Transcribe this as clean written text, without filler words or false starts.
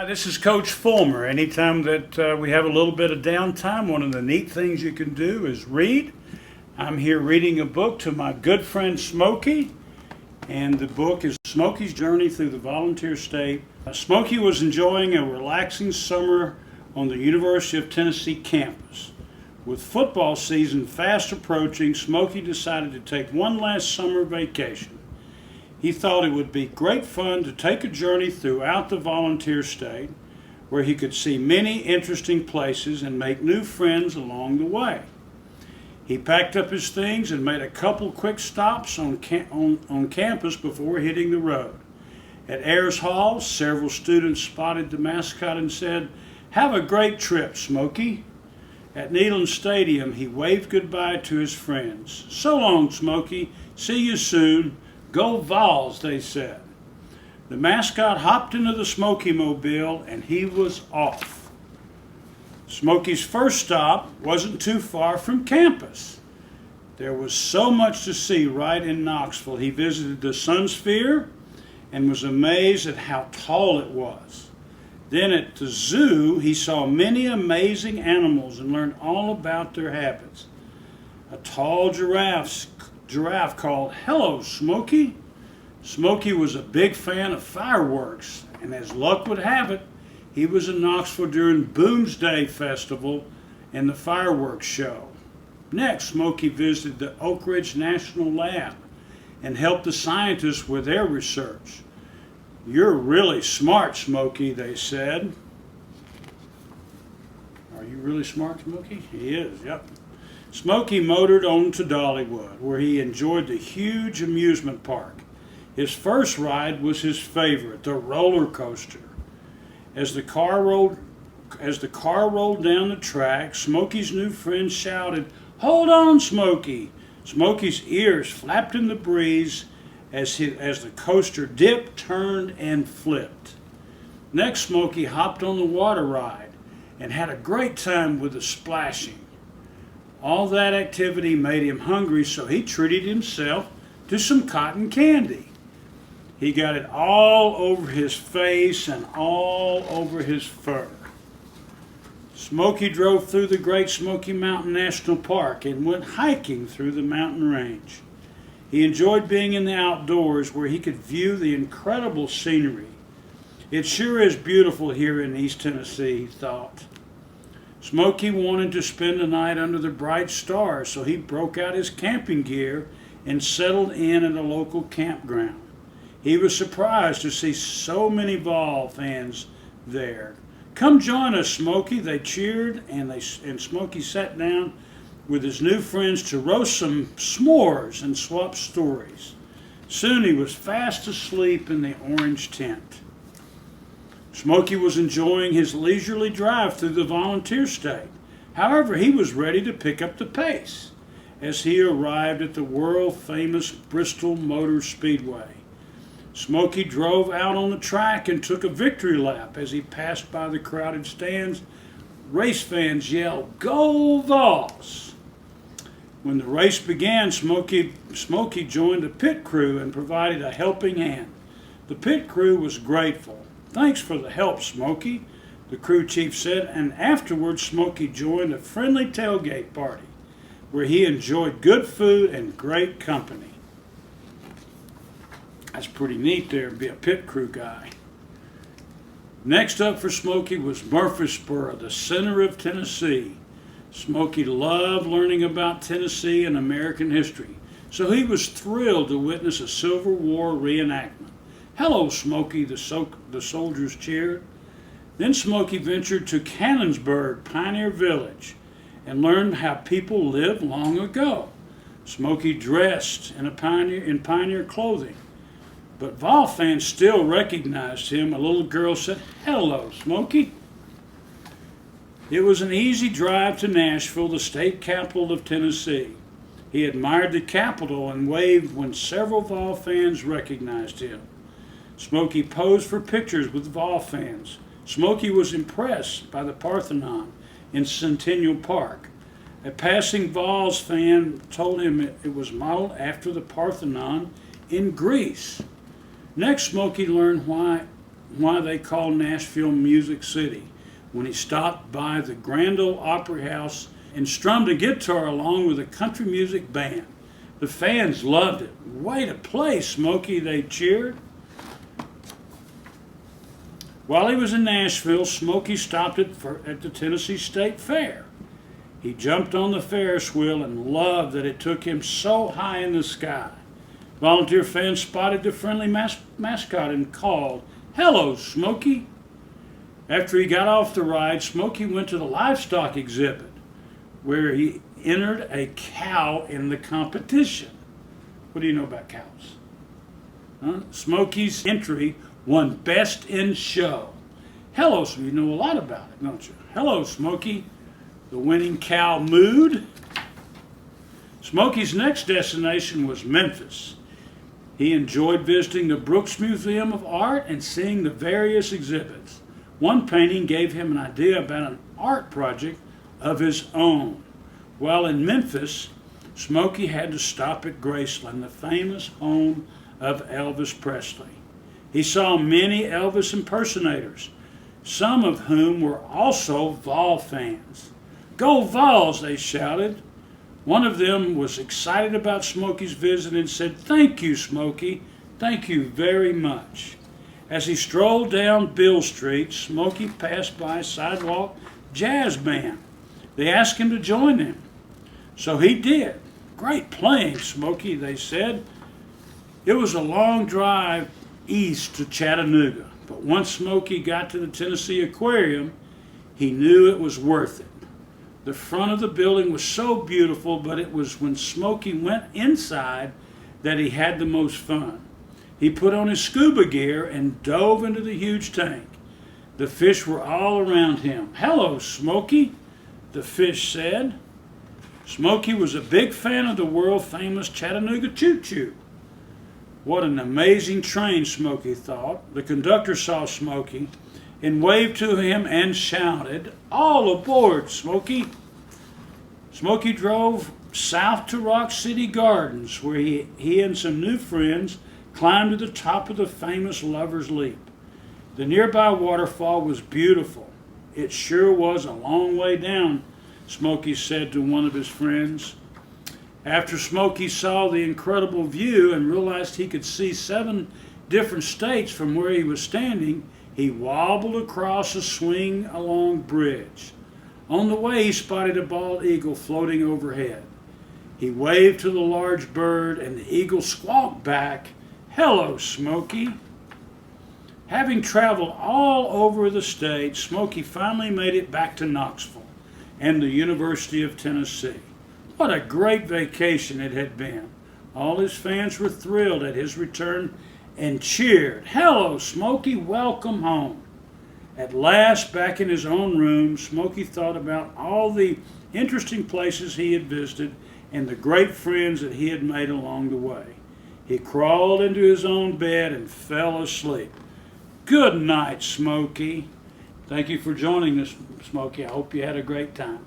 Hi, this is Coach Fulmer. Anytime that we have a little bit of downtime, one of the neat things you can do is read. I'm here reading a book to my good friend Smokey, and the book is Smokey's Journey Through the Volunteer State. Smokey was enjoying a relaxing summer on the University of Tennessee campus. With football season fast approaching, Smokey decided to take one last summer vacation. He thought it would be great fun to take a journey throughout the volunteer state where he could see many interesting places and make new friends along the way. He packed up his things and made a couple quick stops on campus before hitting the road. At Ayers Hall, several students spotted the mascot and said, "Have a great trip, Smokey." At Neyland Stadium, he waved goodbye to his friends. "So long, Smokey. See you soon. Go Vols," they said. The mascot hopped into the Smokey Mobile and he was off. Smokey's first stop wasn't too far from campus. There was so much to see right in Knoxville. He visited the Sun Sphere and was amazed at how tall it was. Then at the zoo, he saw many amazing animals and learned all about their habits. A tall giraffe called, "Hello, Smokey." Smokey was a big fan of fireworks, and as luck would have it, he was in Knoxville during Boomsday Festival and the fireworks show. Next, Smokey visited the Oak Ridge National Lab and helped the scientists with their research. "You're really smart, Smokey," they said. Are you really smart, Smokey? He is, yep. Smokey motored on to Dollywood, where he enjoyed the huge amusement park. His first ride was his favorite, the roller coaster. As the car rolled down the track, Smokey's new friend shouted, "Hold on, Smokey!" Smokey's ears flapped in the breeze as the coaster dipped, turned, and flipped. Next, Smokey hopped on the water ride and had a great time with the splashing. All that activity made him hungry, so he treated himself to some cotton candy. He got it all over his face and all over his fur. Smokey drove through the Great Smoky Mountain National Park and went hiking through the mountain range. He enjoyed being in the outdoors where he could view the incredible scenery. "It sure is beautiful here in East Tennessee," he thought. Smokey wanted to spend the night under the bright stars, so he broke out his camping gear and settled in at a local campground. He was surprised to see so many Vol fans there. "Come join us, Smokey," they cheered, and Smokey sat down with his new friends to roast some s'mores and swap stories. Soon he was fast asleep in the orange tent. Smokey was enjoying his leisurely drive through the volunteer state. However, he was ready to pick up the pace as he arrived at the world-famous Bristol Motor Speedway. Smokey drove out on the track and took a victory lap. As he passed by the crowded stands, race fans yelled, "Go Vols!" When the race began, Smokey joined the pit crew and provided a helping hand. The pit crew was grateful. "Thanks for the help, Smokey," the crew chief said, and afterwards Smokey joined a friendly tailgate party where he enjoyed good food and great company. That's pretty neat there to be a pit crew guy. Next up for Smokey was Murfreesboro, the center of Tennessee. Smokey loved learning about Tennessee and American history, so he was thrilled to witness a Civil War reenactment. "Hello, Smokey," the soldiers cheered. Then Smokey ventured to Cannonsburg Pioneer Village and learned how people lived long ago. Smokey dressed in pioneer clothing, but Vol fans still recognized him. A little girl said, "Hello, Smokey." It was an easy drive to Nashville, the state capital of Tennessee. He admired the Capitol and waved when several Vol fans recognized him. Smokey posed for pictures with Vol fans. Smokey was impressed by the Parthenon in Centennial Park. A passing Vols fan told him it was modeled after the Parthenon in Greece. Next, Smokey learned why why they call Nashville Music City when he stopped by the Grand Ole Opry House and strummed a guitar along with a country music band. The fans loved it. "Way to play, Smokey," they cheered. While he was in Nashville, Smokey stopped at the Tennessee State Fair. He jumped on the Ferris wheel and loved that it took him so high in the sky. Volunteer fans spotted the friendly mascot and called, "Hello, Smokey." After he got off the ride, Smokey went to the livestock exhibit, where he entered a cow in the competition. What do you know about cows? Huh? Smokey's entry won Best in Show. Hello, Smokey. You know a lot about it, don't you? Hello, Smokey. The winning cow mooed. Smokey's next destination was Memphis. He enjoyed visiting the Brooks Museum of Art and seeing the various exhibits. One painting gave him an idea about an art project of his own. While in Memphis, Smokey had to stop at Graceland, the famous home of Elvis Presley. He saw many Elvis impersonators, some of whom were also Vol fans. "Go Vols," they shouted. One of them was excited about Smokey's visit and said, "Thank you, Smokey. Thank you very much." As he strolled down Bill Street, Smokey passed by a sidewalk jazz band. They asked him to join them, so he did. "Great playing, Smokey," they said. It was a long drive east to Chattanooga, but once Smokey got to the Tennessee Aquarium, he knew it was worth it. The front of the building was so beautiful, but it was when Smokey went inside that he had the most fun. He put on his scuba gear and dove into the huge tank. The fish were all around him. "Hello, Smokey," the fish said. Smokey was a big fan of the world-famous Chattanooga Choo-Choo. What an amazing train, Smokey thought. The conductor saw Smokey and waved to him and shouted, "All aboard, Smokey!" Smokey drove south to Rock City Gardens, where he and some new friends climbed to the top of the famous Lover's Leap. The nearby waterfall was beautiful. "It sure was a long way down," Smokey said to one of his friends. After Smokey saw the incredible view and realized he could see 7 different states from where he was standing, he wobbled across a swing-along bridge. On the way, he spotted a bald eagle floating overhead. He waved to the large bird, and the eagle squawked back, "Hello, Smokey." Having traveled all over the state, Smokey finally made it back to Knoxville and the University of Tennessee. What a great vacation it had been. All his fans were thrilled at his return and cheered, "Hello, Smokey, welcome home." At last, back in his own room, Smokey thought about all the interesting places he had visited and the great friends that he had made along the way. He crawled into his own bed and fell asleep. Good night, Smokey. Thank you for joining us, Smokey. I hope you had a great time.